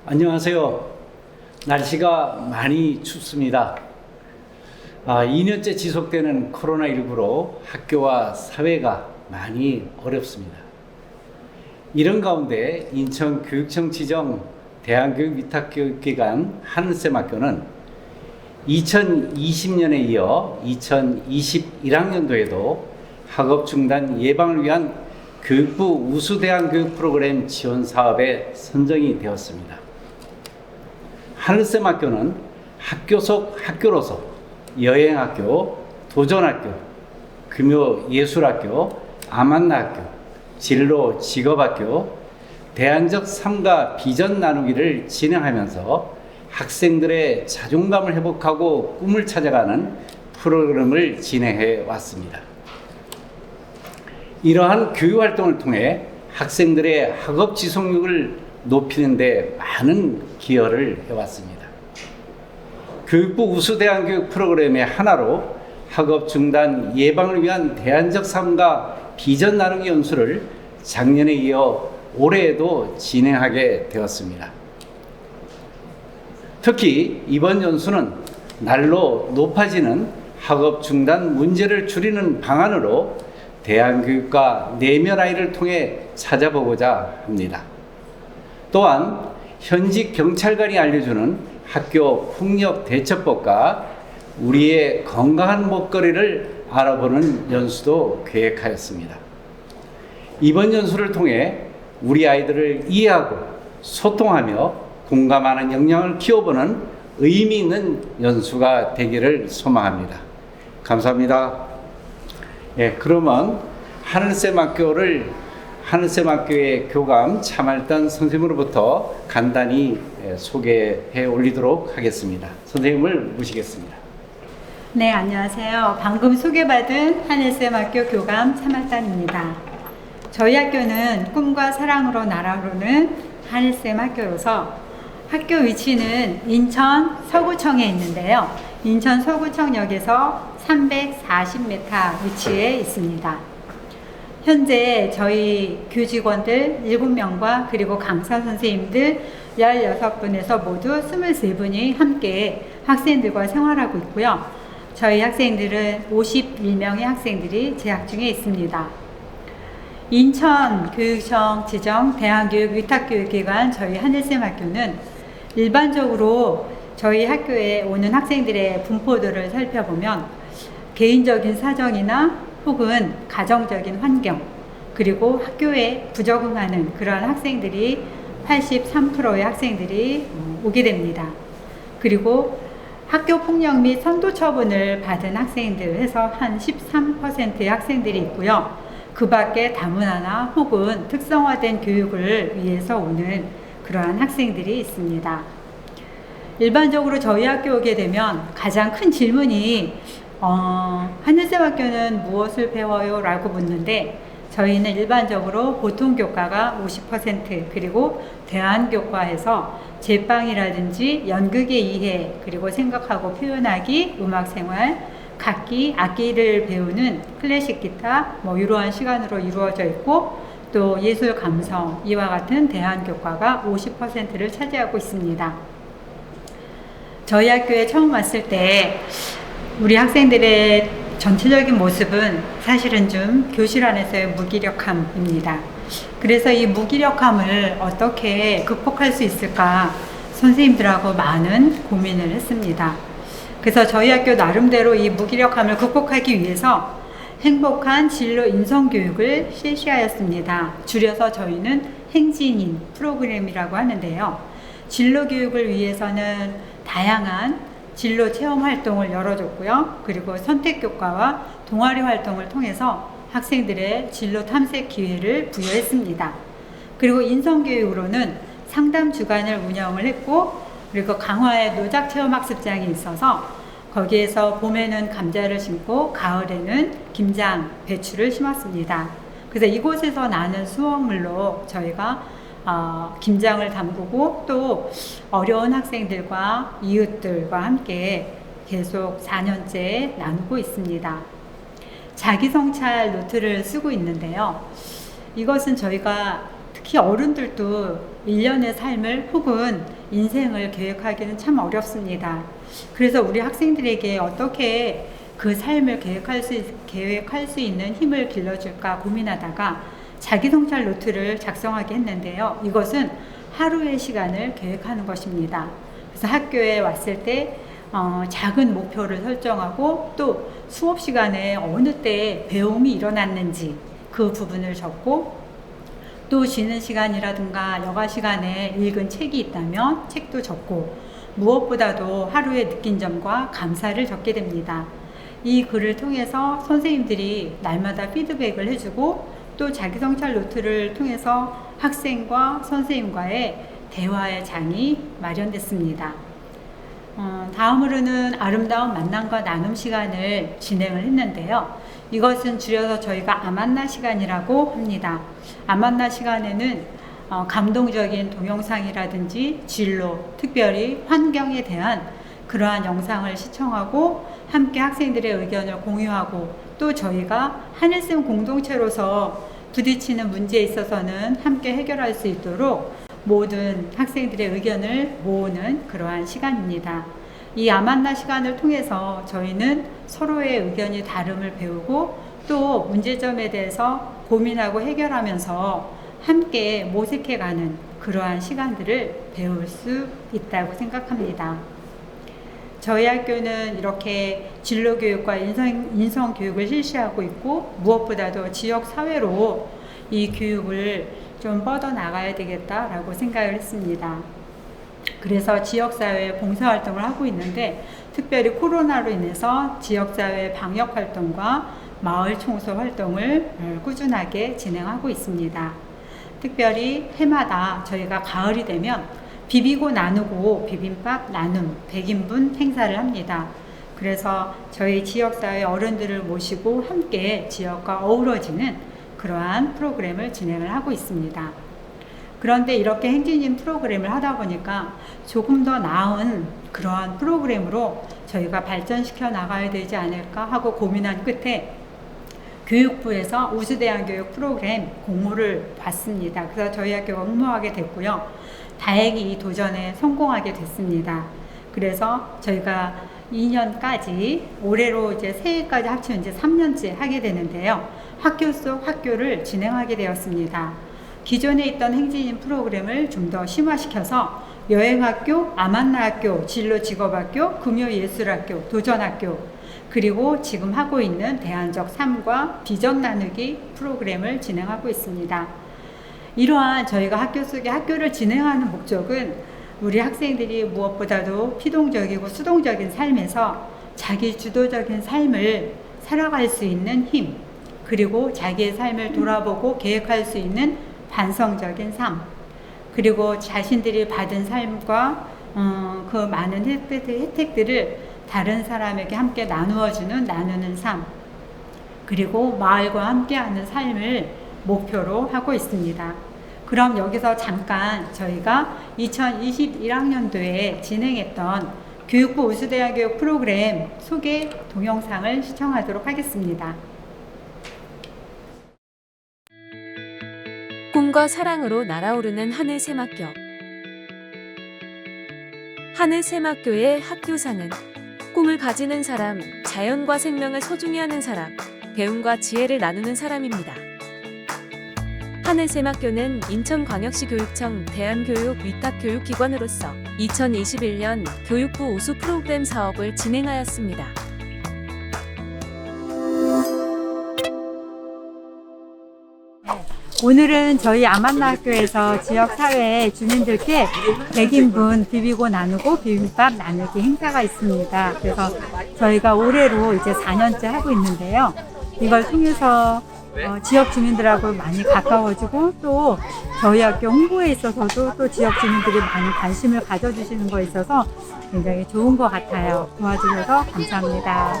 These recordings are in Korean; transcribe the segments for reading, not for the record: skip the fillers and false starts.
안녕하세요. 날씨가 많이 춥습니다. 2년째 지속되는 코로나19로 학교와 사회가 많이 어렵습니다. 이런 가운데 인천교육청 지정 대한교육위탁교육기관 하늘샘학교는 2020년에 이어 2021학년도에도 학업 중단 예방을 위한 교육부 우수대안교육 프로그램 지원 사업에 선정이 되었습니다. 하늘샘학교는 학교 속 학교로서 여행학교, 도전학교, 금요예술학교, 아만나학교, 진로 직업학교, 대안적 삶과 비전 나누기를 진행하면서 학생들의 자존감을 회복하고 꿈을 찾아가는 프로그램을 진행해 왔습니다. 이러한 교육활동을 통해 학생들의 학업 지속력을 높이는 데 많은 기여를 해왔습니다. 교육부 우수대안교육 프로그램의 하나로 학업 중단 예방을 위한 대안적 삶과 비전 나누기 연수를 작년에 이어 올해에도 진행하게 되었습니다. 특히 이번 연수는 날로 높아지는 학업 중단 문제를 줄이는 방안으로 대안교육과 내면 아이를 통해 찾아보고자 합니다. 또한 현직 경찰관이 알려주는 학교 폭력 대처법과 우리의 건강한 먹거리를 알아보는 연수도 계획하였습니다. 이번 연수를 통해 우리 아이들을 이해하고 소통하며 공감하는 역량을 키워보는 의미 있는 연수가 되기를 소망합니다. 감사합니다. 그러면 하늘샘학교의 교감 차말단 선생님으로부터 간단히 소개해 올리도록 하겠습니다. 선생님을 모시겠습니다. 네, 안녕하세요. 방금 소개받은 하늘샘학교 교감 차말단입니다. 저희 학교는 꿈과 사랑으로 날아오르는 하늘샘학교로서 학교 위치는 인천 서구청에 있는데요. 인천 서구청역에서 340m 위치에 있습니다. 현재 저희 교직원들 7명과 그리고 강사 선생님들 16분에서 모두 23분이 함께 학생들과 생활하고 있고요. 저희 학생들은 51명의 학생들이 재학 중에 있습니다. 인천교육청 지정 대한교육위탁교육기관 저희 하늘샘학교는 일반적으로 저희 학교에 오는 학생들의 분포도를 살펴보면 개인적인 사정이나 혹은 가정적인 환경, 그리고 학교에 부적응하는 그런 학생들이 83%의 학생들이 오게 됩니다. 그리고 학교 폭력 및 선도 처분을 받은 학생들 해서 한 13%의 학생들이 있고요. 그 밖에 다문화나 혹은 특성화된 교육을 위해서 오는 그러한 학생들이 있습니다. 일반적으로 저희 학교 오게 되면 가장 큰 질문이 하늘샘학교는 무엇을 배워요? 라고 묻는데 저희는 일반적으로 보통교과가 50% 그리고 대안교과에서 제빵이라든지 연극의 이해 그리고 생각하고 표현하기, 음악생활, 각기, 악기를 배우는 클래식 기타 이러한 시간으로 이루어져 있고 또 예술 감성 이와 같은 대안교과가 50%를 차지하고 있습니다. 저희 학교에 처음 왔을 때 우리 학생들의 전체적인 모습은 사실은 좀 교실 안에서의 무기력함입니다. 그래서 이 무기력함을 어떻게 극복할 수 있을까 선생님들하고 많은 고민을 했습니다. 그래서 저희 학교 나름대로 이 무기력함을 극복하기 위해서 행복한 진로 인성교육을 실시하였습니다. 줄여서 저희는 행진인 프로그램이라고 하는데요. 진로교육을 위해서는 다양한 진로 체험 활동을 열어줬고요. 그리고 선택교과와 동아리 활동을 통해서 학생들의 진로 탐색 기회를 부여했습니다. 그리고 인성교육으로는 상담 주간을 운영을 했고 그리고 강화의 노작체험학습장이 있어서 거기에서 봄에는 감자를 심고 가을에는 김장, 배추를 심었습니다. 그래서 이곳에서 나는 수확물로 저희가 김장을 담그고 또 어려운 학생들과 이웃들과 함께 계속 4년째 나누고 있습니다. 자기성찰 노트를 쓰고 있는데요. 이것은 저희가 특히 어른들도 일련의 삶을 혹은 인생을 계획하기는 참 어렵습니다. 그래서 우리 학생들에게 어떻게 그 삶을 계획할 수 있는 힘을 길러줄까 고민하다가 자기성찰 노트를 작성하게 했는데요. 이것은 하루의 시간을 계획하는 것입니다. 그래서 학교에 왔을 때 작은 목표를 설정하고 또 수업 시간에 어느 때 배움이 일어났는지 그 부분을 적고 또 쉬는 시간이라든가 여가 시간에 읽은 책이 있다면 책도 적고 무엇보다도 하루에 느낀 점과 감사를 적게 됩니다. 이 글을 통해서 선생님들이 날마다 피드백을 해주고 또 자기성찰 노트를 통해서 학생과 선생님과의 대화의 장이 마련됐습니다. 다음으로는 아름다운 만남과 나눔 시간을 진행을 했는데요. 이것은 줄여서 저희가 아만나 시간이라고 합니다. 아만나 시간에는 감동적인 동영상이라든지 진로, 특별히 환경에 대한 그러한 영상을 시청하고 함께 학생들의 의견을 공유하고 또 저희가 하늘쌤 공동체로서 부딪히는 문제에 있어서는 함께 해결할 수 있도록 모든 학생들의 의견을 모으는 그러한 시간입니다. 이 아만나 시간을 통해서 저희는 서로의 의견이 다름을 배우고 또 문제점에 대해서 고민하고 해결하면서 함께 모색해가는 그러한 시간들을 배울 수 있다고 생각합니다. 저희 학교는 이렇게 진로교육과 인성교육을 실시하고 있고 무엇보다도 지역사회로 이 교육을 좀 뻗어나가야 되겠다라고 생각을 했습니다. 그래서 지역사회 봉사활동을 하고 있는데 특별히 코로나로 인해서 지역사회 방역활동과 마을 청소 활동을 꾸준하게 진행하고 있습니다. 특별히 해마다 저희가 가을이 되면 비비고 나누고 비빔밥 나눔 100인분 행사를 합니다. 그래서 저희 지역사회 어른들을 모시고 함께 지역과 어우러지는 그러한 프로그램을 진행을 하고 있습니다. 그런데 이렇게 행진인 프로그램을 하다 보니까 조금 더 나은 그러한 프로그램으로 저희가 발전시켜 나가야 되지 않을까 하고 고민한 끝에 교육부에서 우수대안교육 프로그램 공모를 받습니다. 그래서 저희 학교가 응모하게 됐고요. 다행히 이 도전에 성공하게 됐습니다. 그래서 저희가 2년까지 올해로 이제 새해까지 합치면 이제 3년째 하게 되는데요. 학교 속 학교를 진행하게 되었습니다. 기존에 있던 행진인 프로그램을 좀 더 심화시켜서 여행학교, 아만나학교, 진로직업학교, 금요예술학교, 도전학교 그리고 지금 하고 있는 대안적 삶과 비전 나누기 프로그램을 진행하고 있습니다. 이러한 저희가 학교 속에 학교를 진행하는 목적은 우리 학생들이 무엇보다도 피동적이고 수동적인 삶에서 자기 주도적인 삶을 살아갈 수 있는 힘, 그리고 자기의 삶을 돌아보고 계획할 수 있는 반성적인 삶, 그리고 자신들이 받은 삶과 그 많은 혜택들을 다른 사람에게 함께 나누는 삶, 그리고 마을과 함께하는 삶을 목표로 하고 있습니다. 그럼 여기서 잠깐 저희가 2021학년도에 진행했던 교육부 우수대안교육 프로그램 소개 동영상을 시청하도록 하겠습니다. 꿈과 사랑으로 날아오르는 하늘샘학교. 하늘샘학교의 학교상은 꿈을 가지는 사람, 자연과 생명을 소중히 하는 사람, 배움과 지혜를 나누는 사람입니다. 하늘샘학교는 인천광역시 교육청 대한교육 위탁교육기관으로서 2021년 교육부 우수 프로그램 사업을 진행하였습니다. 오늘은 저희 아만나 학교에서 지역사회 주민들께 100인분 비비고 나누고 비빔밥 나누기 행사가 있습니다. 그래서 저희가 올해로 이제 4년째 하고 있는데요. 이걸 통해서 지역 주민들하고 많이 가까워지고 또 저희 학교 홍보에 있어서도 또 지역 주민들이 많이 관심을 가져주시는 거에 있어서 굉장히 좋은 것 같아요. 도와주셔서 감사합니다.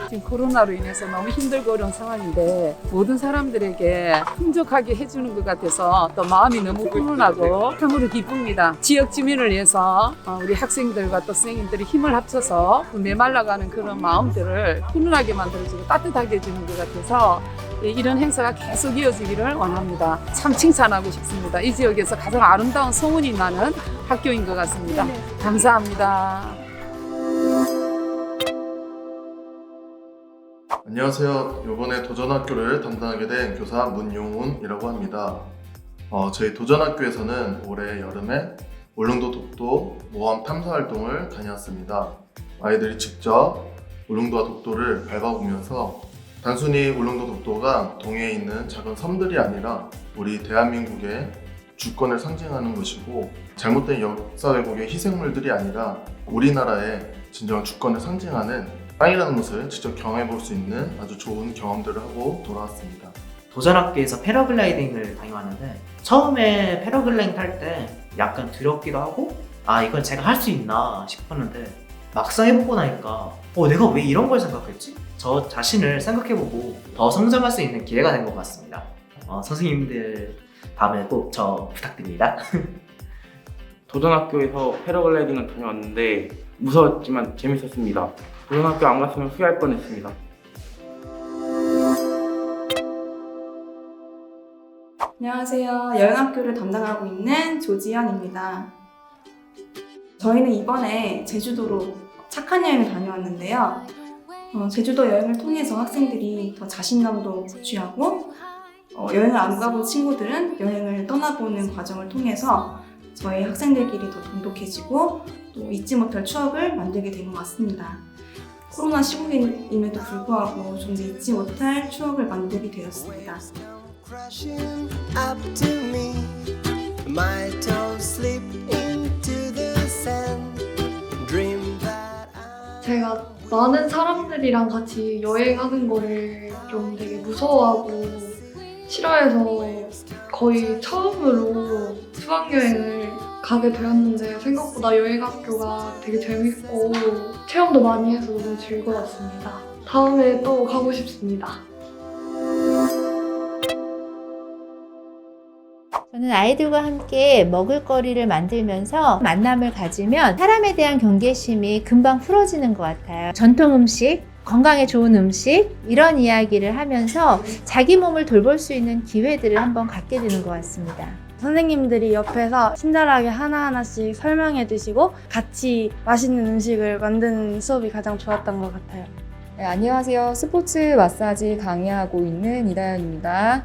지금 코로나로 인해서 너무 힘들고 어려운 상황인데 모든 사람들에게 풍족하게 해주는 것 같아서 또 마음이 너무 훈훈하고 참으로 기쁩니다. 지역 주민을 위해서 우리 학생들과 또 선생님들이 힘을 합쳐서 메말라가는 그런 마음들을 훈훈하게 만들어주고 따뜻하게 해주는 것 같아서 이런 행사가 계속 이어지기를 원합니다. 참 칭찬하고 싶습니다. 이 지역에서 가장 아름다운 소문이 나는 학교인 것 같습니다. 감사합니다. 안녕하세요. 이번에 도전학교를 담당하게 된 교사 문용훈이라고 합니다. 저희 도전학교에서는 올해 여름에 울릉도 독도 모험 탐사 활동을 다녀왔습니다. 아이들이 직접 울릉도와 독도를 밟아보면서 단순히 울릉도 독도가 동해에 있는 작은 섬들이 아니라 우리 대한민국의 주권을 상징하는 것이고 잘못된 역사 왜곡의 희생물들이 아니라 우리나라의 진정한 주권을 상징하는 땅이라는 것을 직접 경험해볼 수 있는 아주 좋은 경험들을 하고 돌아왔습니다. 도전학교에서 패러글라이딩을 다녀왔는데 처음에 패러글라이딩 탈 때 약간 두렵기도 하고 이건 제가 할 수 있나 싶었는데 막상 해보고 나니까 내가 왜 이런 걸 생각했지? 저 자신을 생각해보고 더 성장할 수 있는 기회가 된 것 같습니다. 선생님들 다음에 꼭 저 부탁드립니다. 도전학교에서 패러글라이딩을 다녀왔는데 무서웠지만 재밌었습니다. 도전학교 안 갔으면 후회할 뻔했습니다. 안녕하세요. 여행학교를 담당하고 있는 조지현입니다. 저희는 이번에 제주도로 착한 여행을 다녀왔는데요. 제주도 여행을 통해서 학생들이 더 자신감도 고취하고 여행을 안 가본 친구들은 여행을 떠나보는 과정을 통해서 저희 학생들끼리 더 돈독해지고 또 잊지 못할 추억을 만들게 된 것 같습니다. 코로나 시국임에도 불구하고 좀 더 잊지 못할 추억을 만들게 되었습니다. 제가 많은 사람들이랑 같이 여행하는 거를 좀 되게 무서워하고 싫어해서 거의 처음으로 수학여행을 가게 되었는데 생각보다 여행학교가 되게 재밌고 체험도 많이 해서 너무 즐거웠습니다. 다음에 또 가고 싶습니다. 저는 아이들과 함께 먹을거리를 만들면서 만남을 가지면 사람에 대한 경계심이 금방 풀어지는 것 같아요. 전통 음식, 건강에 좋은 음식 이런 이야기를 하면서 자기 몸을 돌볼 수 있는 기회들을 한번 갖게 되는 것 같습니다. 선생님들이 옆에서 친절하게 하나하나씩 설명해 주시고 같이 맛있는 음식을 만드는 수업이 가장 좋았던 것 같아요. 네, 안녕하세요. 스포츠 마사지 강의하고 있는 이다연입니다.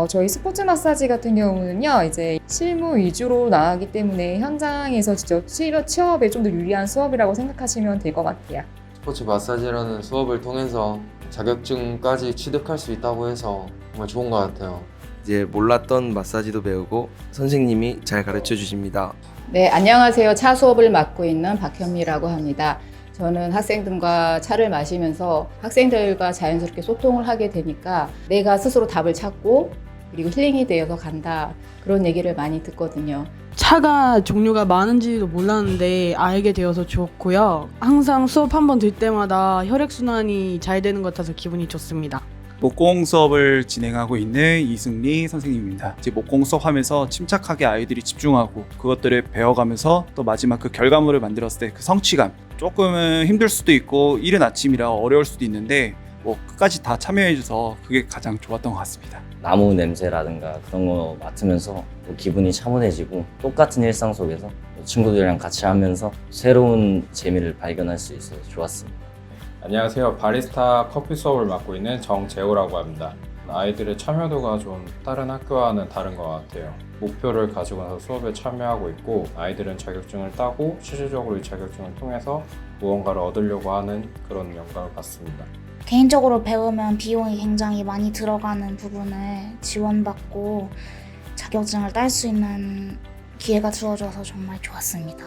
저희 스포츠 마사지 같은 경우는요, 이제 실무 위주로 나가기 때문에 현장에서 직접 취업에 좀 더 유리한 수업이라고 생각하시면 될 것 같아요. 스포츠 마사지라는 수업을 통해서 자격증까지 취득할 수 있다고 해서 정말 좋은 것 같아요. 이제 몰랐던 마사지도 배우고 선생님이 잘 가르쳐 주십니다. 네, 안녕하세요. 차 수업을 맡고 있는 박현미라고 합니다. 저는 학생들과 차를 마시면서 학생들과 자연스럽게 소통을 하게 되니까 내가 스스로 답을 찾고 그리고 힐링이 되어서 간다 그런 얘기를 많이 듣거든요. 차가 종류가 많은지도 몰랐는데 알게 되어서 좋고요. 항상 수업 한 번 들 때마다 혈액순환이 잘 되는 것 같아서 기분이 좋습니다. 목공 수업을 진행하고 있는 이승리 선생님입니다. 이제 목공 수업하면서 침착하게 아이들이 집중하고 그것들을 배워가면서 또 마지막 그 결과물을 만들었을 때 그 성취감, 조금은 힘들 수도 있고 이른 아침이라 어려울 수도 있는데 끝까지 다 참여해줘서 그게 가장 좋았던 것 같습니다. 나무 냄새라든가 그런 거 맡으면서 기분이 차분해지고 똑같은 일상 속에서 친구들이랑 같이 하면서 새로운 재미를 발견할 수 있어서 좋았습니다. 안녕하세요. 바리스타 커피 수업을 맡고 있는 정재호라고 합니다. 아이들의 참여도가 좀 다른 학교와는 다른 것 같아요. 목표를 가지고 나서 수업에 참여하고 있고 아이들은 자격증을 따고 실질적으로 이 자격증을 통해서 무언가를 얻으려고 하는 그런 영감을 받습니다. 개인적으로 배우면 비용이 굉장히 많이 들어가는 부분을 지원받고 자격증을 딸 수 있는 기회가 주어져서 정말 좋았습니다.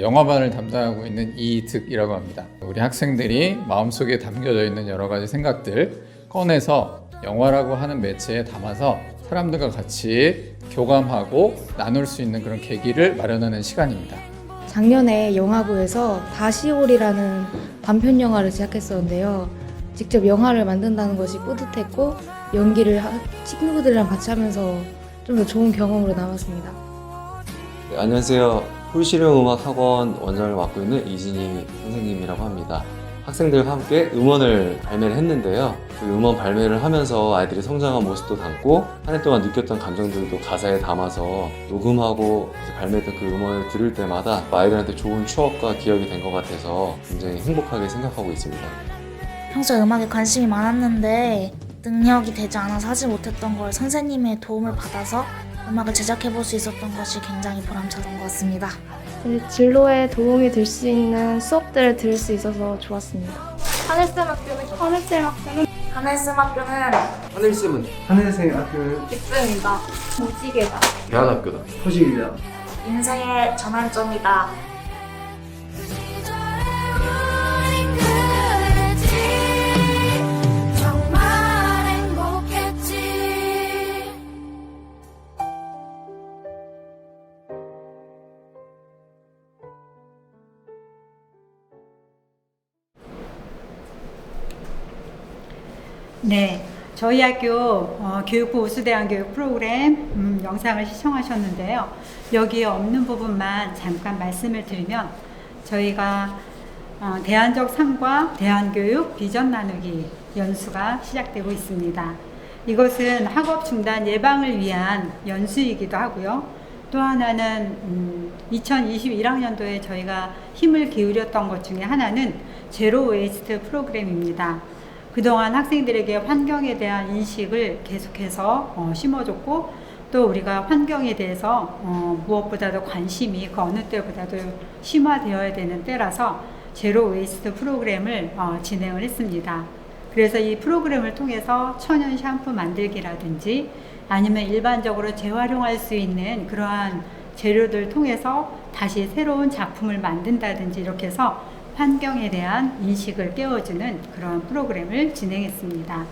영화반을 담당하고 있는 이득이라고 합니다. 우리 학생들이 마음속에 담겨져 있는 여러 가지 생각들 꺼내서 영화라고 하는 매체에 담아서 사람들과 같이 교감하고 나눌 수 있는 그런 계기를 마련하는 시간입니다. 작년에 영화부에서 다시올이라는 단편 영화를 제작했었는데요. 직접 영화를 만든다는 것이 뿌듯했고 연기를 친구들이랑 같이 하면서 좀 더 좋은 경험으로 남았습니다. 네, 안녕하세요. 풀실용음악학원 원장을 맡고 있는 이진희 선생님이라고 합니다. 학생들과 함께 음원을 발매를 했는데요. 그 음원 발매를 하면서 아이들이 성장한 모습도 담고 한 해 동안 느꼈던 감정들도 가사에 담아서 녹음하고 발매했던 그 음원을 들을 때마다 아이들한테 좋은 추억과 기억이 된 것 같아서 굉장히 행복하게 생각하고 있습니다. 평소에 음악에 관심이 많았는데 능력이 되지 않아서 하지 못했던 걸 선생님의 도움을 받아서 음악을 제작해볼 수 있었던 것이 굉장히 보람찼던 것 같습니다. 진로에 도움이 될 수 있는 수업들을 들을 수 있어서 좋았습니다. 하늘쌤 학교는 하늘쌤 학교는 빅쌤이다. 무지개다. 대안학교다. 소식이다. 인생의 전환점이다. 네, 저희 학교 교육부 우수대안 교육 프로그램 영상을 시청하셨는데요. 여기에 없는 부분만 잠깐 말씀을 드리면 저희가 대안적 삶과 대안교육 비전 나누기 연수가 시작되고 있습니다. 이것은 학업 중단 예방을 위한 연수이기도 하고요. 또 하나는 2021학년도에 저희가 힘을 기울였던 것 중에 하나는 제로 웨이스트 프로그램입니다. 그동안 학생들에게 환경에 대한 인식을 계속해서 심어줬고 또 우리가 환경에 대해서 무엇보다도 관심이 그 어느 때보다도 심화되어야 되는 때라서 제로 웨이스트 프로그램을 진행을 했습니다. 그래서 이 프로그램을 통해서 천연 샴푸 만들기라든지 아니면 일반적으로 재활용할 수 있는 그러한 재료들 통해서 다시 새로운 작품을 만든다든지 이렇게 해서 환경에 대한 인식을 깨워주는 그런 프로그램을 진행했습니다.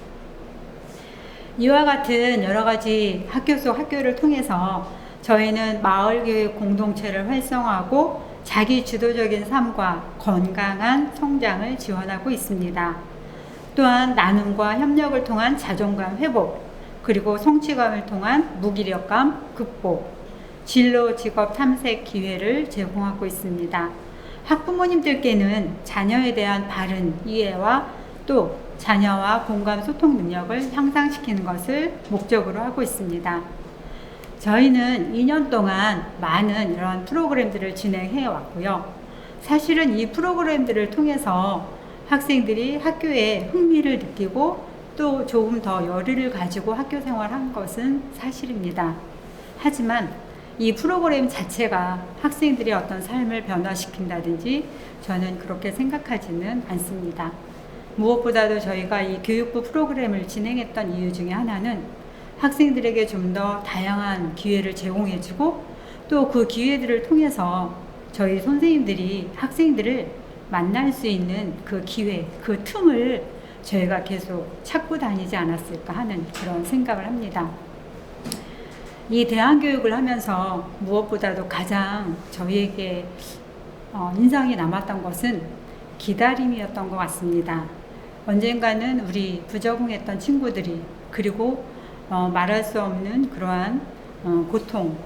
이와 같은 여러 가지 학교 속 학교를 통해서 저희는 마을교육 공동체를 활성화하고 자기 주도적인 삶과 건강한 성장을 지원하고 있습니다. 또한 나눔과 협력을 통한 자존감 회복, 그리고 성취감을 통한 무기력감 극복, 진로 직업 탐색 기회를 제공하고 있습니다. 학부모님들께는 자녀에 대한 바른 이해와 또 자녀와 공감 소통 능력을 향상시키는 것을 목적으로 하고 있습니다. 저희는 2년 동안 많은 이런 프로그램들을 진행해 왔고요. 사실은 이 프로그램들을 통해서 학생들이 학교에 흥미를 느끼고 또 조금 더 열의를 가지고 학교 생활한 것은 사실입니다. 하지만 이 프로그램 자체가 학생들의 어떤 삶을 변화시킨다든지 저는 그렇게 생각하지는 않습니다. 무엇보다도 저희가 이 교육부 프로그램을 진행했던 이유 중에 하나는 학생들에게 좀 더 다양한 기회를 제공해주고 또 그 기회들을 통해서 저희 선생님들이 학생들을 만날 수 있는 그 기회, 그 틈을 저희가 계속 찾고 다니지 않았을까 하는 그런 생각을 합니다. 이 대안교육을 하면서 무엇보다도 가장 저희에게 인상이 남았던 것은 기다림이었던 것 같습니다. 언젠가는 우리 부적응했던 친구들이 그리고 말할 수 없는 그러한 고통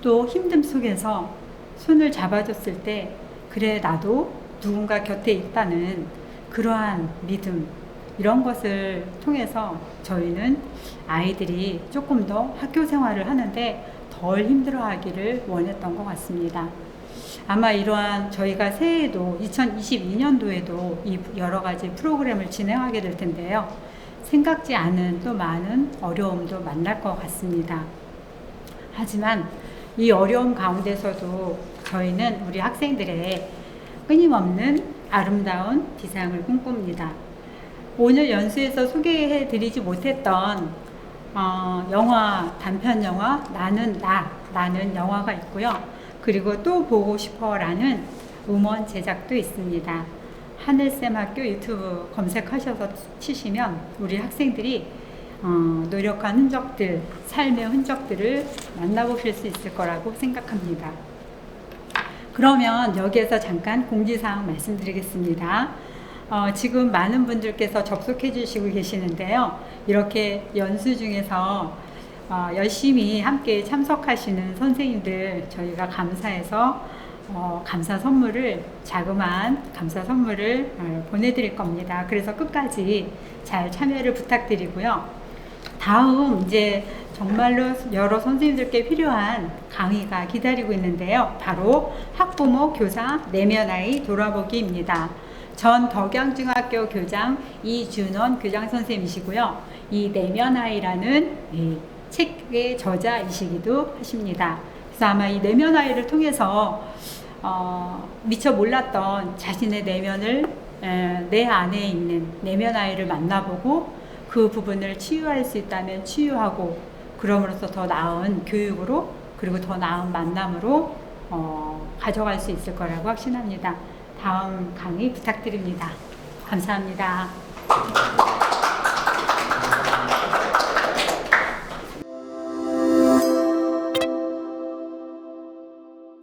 또 힘듦 속에서 손을 잡아줬을 때 그래 나도 누군가 곁에 있다는 그러한 믿음 이런 것을 통해서 저희는 아이들이 조금 더 학교 생활을 하는데 덜 힘들어하기를 원했던 것 같습니다. 아마 이러한 저희가 새해에도 2022년도에도 이 여러 가지 프로그램을 진행하게 될 텐데요. 생각지 않은 또 많은 어려움도 만날 것 같습니다. 하지만 이 어려움 가운데서도 저희는 우리 학생들의 끊임없는 아름다운 비상을 꿈꿉니다. 오늘 연수에서 소개해 드리지 못했던 영화, 단편 영화 나는 영화가 있고요. 그리고 또 보고 싶어라는 음원 제작도 있습니다. 하늘쌤 학교 유튜브 검색하셔서 치시면 우리 학생들이 노력한 흔적들, 삶의 흔적들을 만나보실 수 있을 거라고 생각합니다. 그러면 여기에서 잠깐 공지사항 말씀드리겠습니다. 지금 많은 분들께서 접속해 주시고 계시는데요. 이렇게 연수 중에서 열심히 함께 참석하시는 선생님들 저희가 감사해서 감사 선물을 자그마한 감사 선물을 보내드릴 겁니다. 그래서 끝까지 잘 참여를 부탁드리고요. 다음 이제 정말로 여러 선생님들께 필요한 강의가 기다리고 있는데요. 바로 학부모 교사 내면 아이 돌아보기입니다. 전 덕양중학교 교장 이준원 교장 선생님이시고요. 이 내면 아이라는 이 책의 저자이시기도 하십니다. 그래서 아마 이 내면 아이를 통해서 미처 몰랐던 자신의 내면을 내 안에 있는 내면 아이를 만나보고 그 부분을 치유할 수 있다면 치유하고 그럼으로써 더 나은 교육으로 그리고 더 나은 만남으로 가져갈 수 있을 거라고 확신합니다. 다음 강의 부탁드립니다. 감사합니다.